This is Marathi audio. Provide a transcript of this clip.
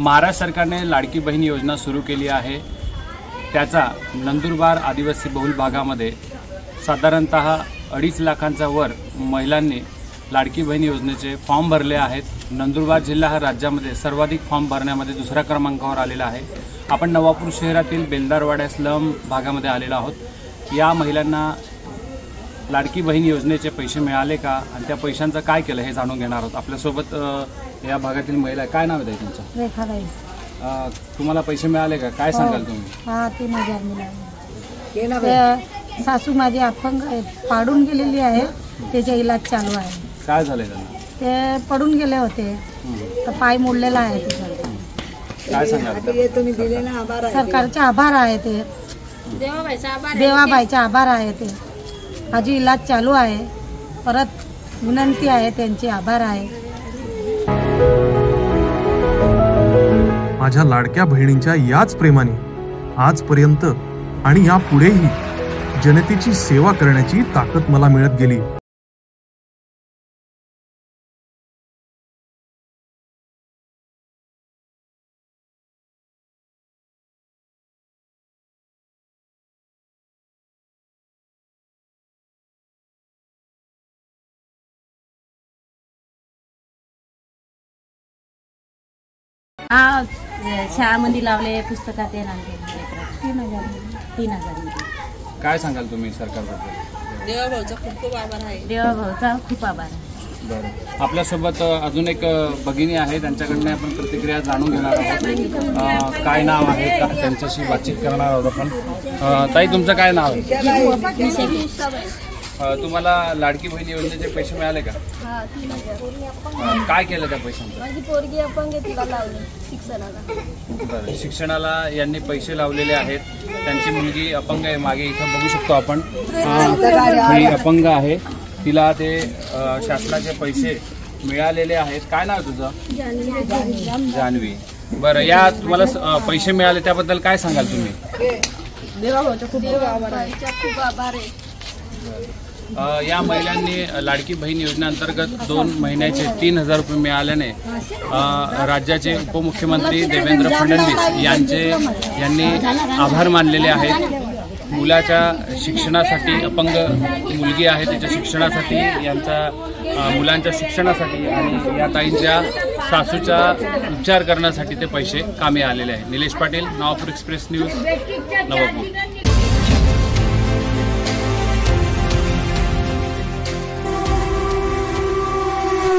महाराष्ट्र सरकारने लाडकी बहीण योजना सुरू केली आहे। त्याचा नंदुरबार आदिवासी बहुल भागामध्ये साधारणतः 2.5 लाखांचा वर महिलांनी लाडकी बहीण योजनेचे फॉर्म भरले आहेत। नंदुरबार जिल्हा हा राज्यामध्ये सर्वाधिक फॉर्म भरण्यामध्ये दुसऱ्या क्रमांकावर आलेला आहे। आपण नवापूर शहरातील बेलदारवाडा स्लम भागामध्ये आलेलो आहोत। या महिलांना लाडकी बहीण योजनेचे पैसे मिळाले का आणि त्या पैशांचं काय केलं हे जाणून घेणार आहोत। आपल्यासोबत या भागातील महिला, काय नाव आहे तुमचं? रेखाबाई। तुम्हाला पैसे मिळाले का, काय सांगाल तुम्ही? हां, 3000 मिळाले। सासू माझी अपंग पाडून गेलेली आहे, त्याचा इलाज चालू आहे। काय झाले त्यांना? ते पडून गेले होते, तर पाय मोडलेला आहे त्याचा। काय सांगाल? सरकारचे आभार आहे, ते देवाबाईचा आभार आहे। ते अजून इलाज चालू आहे, परत विनंती आहे, त्यांचे आभार आहे। माझ्या लाडक्या बहिणींच्या याच प्रेमाने आजपर्यंत आणि यापुढेही जनतेची सेवा करण्याची ताकद मला मिळत गेली। शाळामध्ये लावले पुस्तकात 3000 काय सांगाल तुम्ही सरकारबद्दल? देवाभाऊचा खूप आभार आहे। देवाभाऊचा खूप आभार आहे। बरं, आपल्यासोबत अजून एक भगिनी आहे, त्यांच्याकडनं आपण प्रतिक्रिया जाणून घेणार आहोत। काय नाव आहे का त्यांच्याशी बातचीत करणार आहोत आपण। ताई, तुमचं काय नाव आहे? तुम्हाला लाडकी बहीण योजनेचे पैसे मिळाले का? काय केलं त्या पैशांचं? माझी पोरगी अपंग आहे, तिला लावले शिक्षणाला। बरं, शिक्षणाला यांनी पैसे लावलेले आहेत। त्यांची मुलगी अपंग आहे, मागे इथं बघू शकतो आपण, ही अपंग आहे, तिला ते शासनाचे पैसे मिळालेले आहेत। काय नाव तुझं? जान्हवी। बरं, या तुम्हाला पैसे मिळाले त्याबद्दल काय सांगाल तुम्ही? देवाभाऊचा खूप आभार आहे। या महिलांनी लाडकी बहीण योजनेअंतर्गत 2 महिन्याचे 3000 रुपये मिळाल्याने राज्याचे उपमुख्यमंत्री देवेंद्र फडणवीस यांनी आभार मानलेले आहेत। मुलाच्या शिक्षणासाठी, अपंग मुलगी आहे त्याच्या शिक्षणासाठी, यांच्या मुलांच्या शिक्षणासाठी आणि या ताईंच्या सासूचा उपचार करण्यासाठी ते पैसे कामी आलेले आहेत। Nilesh Patil, Navapur express news, Navapur.